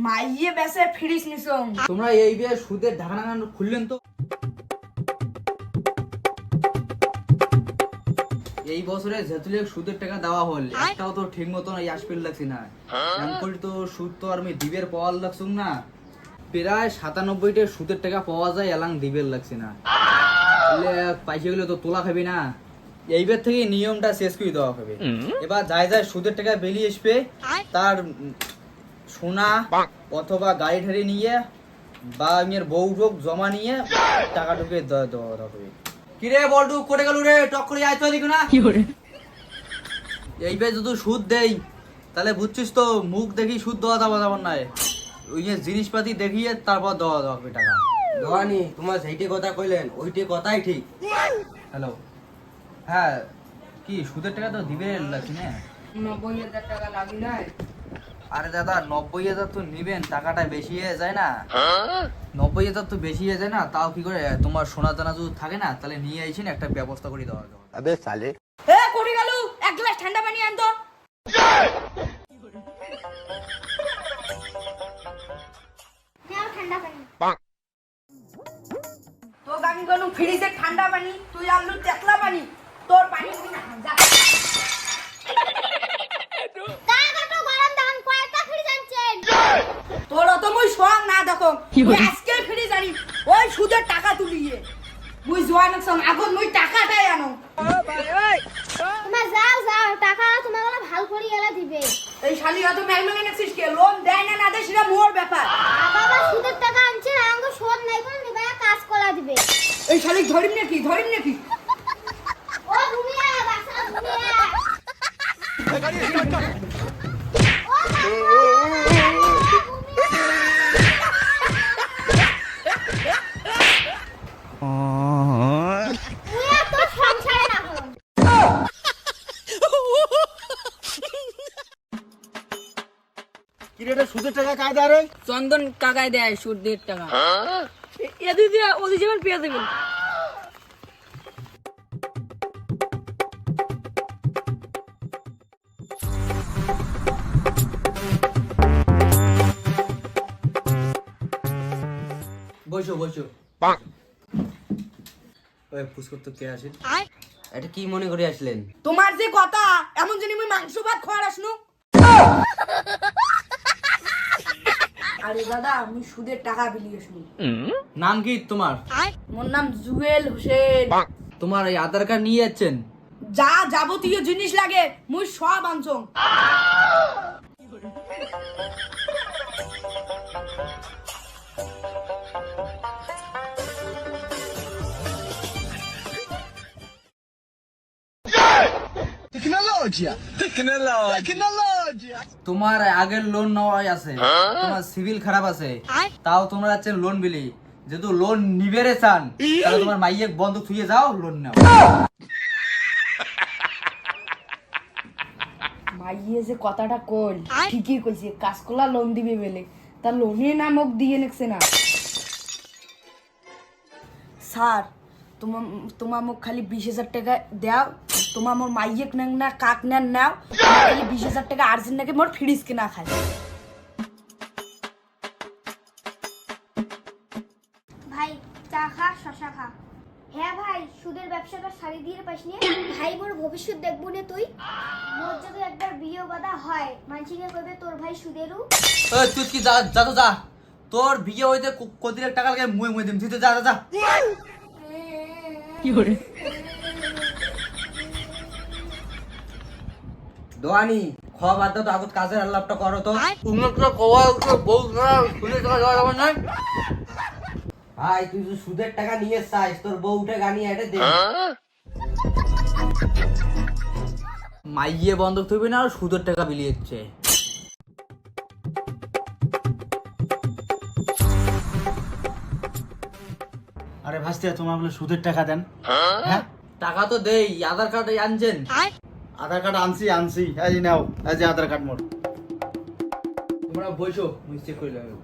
মাইয়ে বেসে ফিরিস নিছং তোমরা এই বিয়ে সুদের ঢাকনা খুললেন তো এই বছরে যেতুলে সুদের টাকা দেওয়া হল একটাও তো ঠিক মতন এই আসপিল লাগছে না এমন তো সুদ তো আর আমি দিবের পাওয়ার লাগছুম না প্রায় 97টা সুদের টাকা পাওয়া যায় এলাং দিবের লাগছে না পয়সা গুলো তো তোলা খাবি না এইবার থেকে নিয়মটা শেষ করে দেওয়া হবে এবার যাই যাই সুদের টাকা বেরিয়ে আসবে তার সোনা অথবা গাড়ি ঠাড়ি নিয়ে বা মেয়ের বউ টোক জমা নিয়ে টাকা ঢুকে দেওয়া হবে কিরে বলটু করে গেল রে টক করে আইতো দেখো না এইবার যদি সুদ দেই তাহলে বুঝছিস তো মুখ দেখি সুদ দেওয়া যাবে না ওই যে জিনিসপাতি দেখিয়ে তারপর দেওয়া হবে টাকা দোয়ানি তোমার সেইটি কথা কইলেন ওইটি কথাই ঠিক। হ্যালো হ্যাঁ কি সুদের টাকা তো দিবে লাগছে না 90,000 টাকা লাগি নাই আরে দাদা 90,000 তো নিবেন টাকাটা বেশি হয়ে যায় না 90,000 তো বেশি হয়ে যায় না তাও কি করে তোমার সোনা দানা যদি থাকে না তাহলে নিয়ে আইসেন একটা ব্যবস্থা করে দেওয়া হবে আবে সালে এ কোটি গেল এক গ্লাস ঠান্ডা পানি আন তো নাও ঠান্ডা পানি। তো আমি গেলু ফ্রিজে ঠান্ডা পানি তুই আনলু তেতলা পানি তোর পানি না যা কাকা তো গরম দাম কয়টা ফ্রিজ আনছেন? তোর অত মুই সোয়াং না দেখো তুই আজকে ফ্রিজ আনি ওই সুদের টাকা তুলিয়ে মুই জোয়ানক সঙ্গ এখন মুই টাকাটাই আনো তোমার যাও যাও টাকা তোমার বলে ভাল করে এলা দিবে। এই শালি অত মেলমেলে নেছিস কে লোন দেয় না না দেয় সেটা মোর ব্যাপার বাবা সুদের টাকা আনছেন আমাকে শোধ নাই করে নিবায়া কাজ করা দিবে। এই শালি ধরিম নাকি ও ঘুমিয়ে বাসা ঘুমিয়ে কি রে সুদের টাকা কায় দাঁড়ে চন্দন কাকায় দেয় সুদের টাকা এদি দিয়ে ওদি যেমন পেয়ে দেবেন বসো ওই পুষ্কর তো কে আসেন এটা কি মনে করে আসলেন? তোমার যে কথা এমন জানি মুই মাংস ভাত খাওয়ার আসনু আরে দাদা আমি সুদের টাকা বিলিয়ে শুনি নাম কি তোমার মোর নাম জুয়েল হোসেন তোমার এই আধার কার্ড নিয়ে যাচ্ছেন যা যাবতীয় জিনিস লাগে মুই সব আনছং তোমার আগের লোন নেওয়া আছে তোমার সিভিল খারাপ আছে তাও তোমরা যাচ্ছেন লোন বিলি যেহেতু লোন নিবেরে চান তাহলে তোমার মাইয়ে বন্ধ থুয়ে যাও লোন নাও মাইয়ে যে কথাটা কইল ঠিকই কইছে কাসকলা লোন দিবে বলে তা লোনে নামক দিয়ে নেছে না স্যার তোমার মোক খালি 20,000 টাকা দাও তোমার মোর মাইয়েক নেন না কাক নেন নাও খালি 20,000 টাকা আর্জেন্ট নাকি মোর ফ্রিজ কিনা খায় ভাই চা খা শশা খা। হ্যাঁ ভাই সুদের ব্যবসাটা সারি দিয়ে পাইসনি ভাই মোর ভবিষ্যৎ দেখবো না তুই মোর যদি একবার বিয়ে বাদা হয় মানসিকে কইবে তোর ভাই সুদেরু। ওই তুই কি যা তো যা তোর বিয়ে হইতে কত লাখ টাকা লাগে মুই দিম তুই তো যা যা কি করে দোয়ানি খাওয়া বাদ দাও তো আগত কাজের আল্লাহটা করো তো। ভাই তুই যে সুদের টাকা নিয়ে চাইস তোর বউ উঠে গানি এটা দে। মাইয়ে বন্ধক থইবে না আর সুদের টাকা বিলিয়ে দিচ্ছে আরে ভাস্তে তোমার বলে সুদের টাকা দেন হ্যাঁ টাকা তো দেই আধার কার্ড আনছেন আধার কার্ড আনছি এই নাও এই যে আধার কার্ড মোর তোমরা বসো মুই চেক করে লাগবে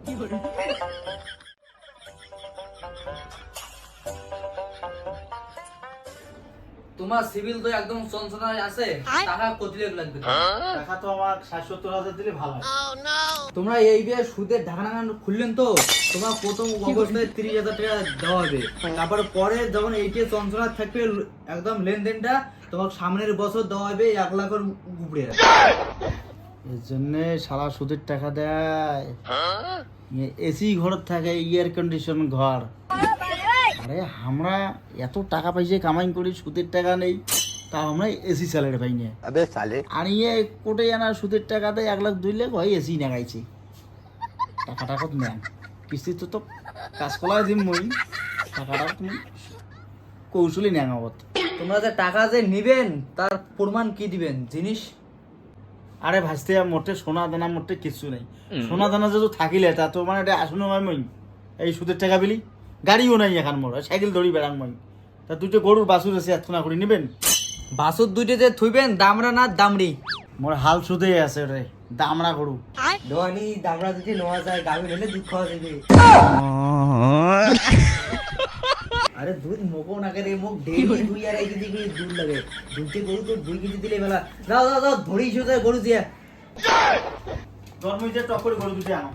তোমার সিভিল তো একদম চঞ্চনায় আছে, টাকা কত লাগবে? টাকা তো আমার 60-70 হাজার দিলে ভালো হয়। তোমরা এই বিয়ে সুদের ঢাকা খুললেন তো, তোমার প্রথম অবস্থায় 30,000 টাকা দেওয়া হবে, তারপর পরে যখন এইটা চঞ্চনা থাকবে একদম লেনদেনটা, তোমার সামনের বছর দেওয়া হবে 1 লাখের উপরে। এর জন্য সারা সুদের টাকা দেয়। এসি ঘর থাকে, এয়ার কন্ডিশন ঘর। আরে আমরা এত টাকা পয়সা কামাই করি, সুদের টাকা নেই, তা আমরা এসি স্যালারি পাই না। আর ইয়ে কোটে আনা সুদের টাকা দেয় 1 লাখ 2 লাখ, হয় এসি নাগাইছে। টাকাটা কত নেন কিস্তি তো কাজ করাই দিম মই, টাকাটা তুমি কৌশলী নেন অবত। তোমরা যে টাকা যে নিবেন তার প্রমাণ কি দিবেন? জিনিস? আরে ভাসতে মোটে সোনা দানা মোটে কিছু নেই। সোনা দানা যদি থাকিলে তা তো মানে এটা আসুন মই এই সুদের টাকা বিলি, গাড়িও নাই এখন মোর, সাইকেল ধরি বেড়ান মই। তা দুটো গরুর বাছুর আছে, এত না করে নিবেন? বাসুর দুইটা যে থুইবেন, দামরা না দামড়ি? মোর হাল সুদে আছে রে, দামরা গরু। দোয়ানি দামড়া দিতে নেওয়া যায়, গাভী নিলে দুধ খাওয়া যাবে। আরে দুধ মোকো না করে, মুখ ডেইলি 2 কেজি করে দুধ লাগে। দুধে গরু তো 2 কেজি দিলে বেলা। যাও যাও যাও, ধরি সোজা গরু দিয়া। জন্মই যে টক করে গরু দুটো আনো।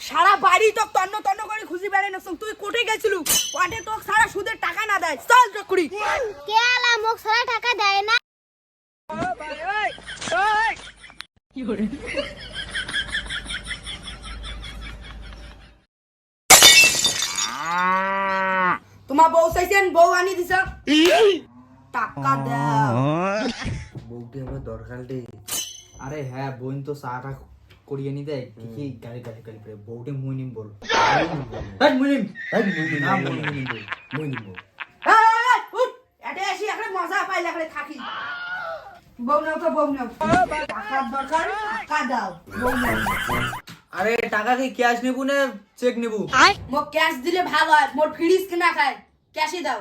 সারা বাড়ি তো তন্ন তন্ন করে খুঁজি বেড়ানো, তুই কোটে গেছিলু? ওয়াটে তো সারা সুদের টাকা না দেয়, চল চকুরি। কে আলা মোক সারা টাকা দেয় না? তোমার বউ চাইছেন, বউ আনি দিছ, টাকা দাও। বউটি আমার দরকার রে। আরে হ্যাঁ, বোন তো চাটা করিয়ে নি দেয়, কি কি গাড়ি গাড়ি গাড়ি করে বউটে মুই নিম বল। এই মুই নিম, না মুই নিম বল, মুই নিম বল। এটে আসি এখন মজা পাইলে এখন থাকি। বউ নাও তো বউ নাও, টাকার দরকার, টাকা দাও, বউ নাও। আরে টাকা কি ক্যাশ নেবু না চেক নেবু? মোক ক্যাশ দিলে ভালো হয়, মোর ফ্রিজ কিনা খায়, ক্যাশই দাও।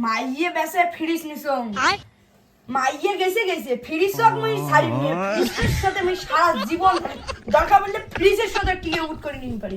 মাইয়ে বেসে ফ্রিজ নিছং, মাইয়ে গেছে গেছে, ফ্রিজ সব মুই ছাড়ি নিয়ে, ফ্রিজের সাথে মুই সারা জীবন দরকার বললে ফ্রিজের সাথে টিকে উঠ করে নিতে পারি।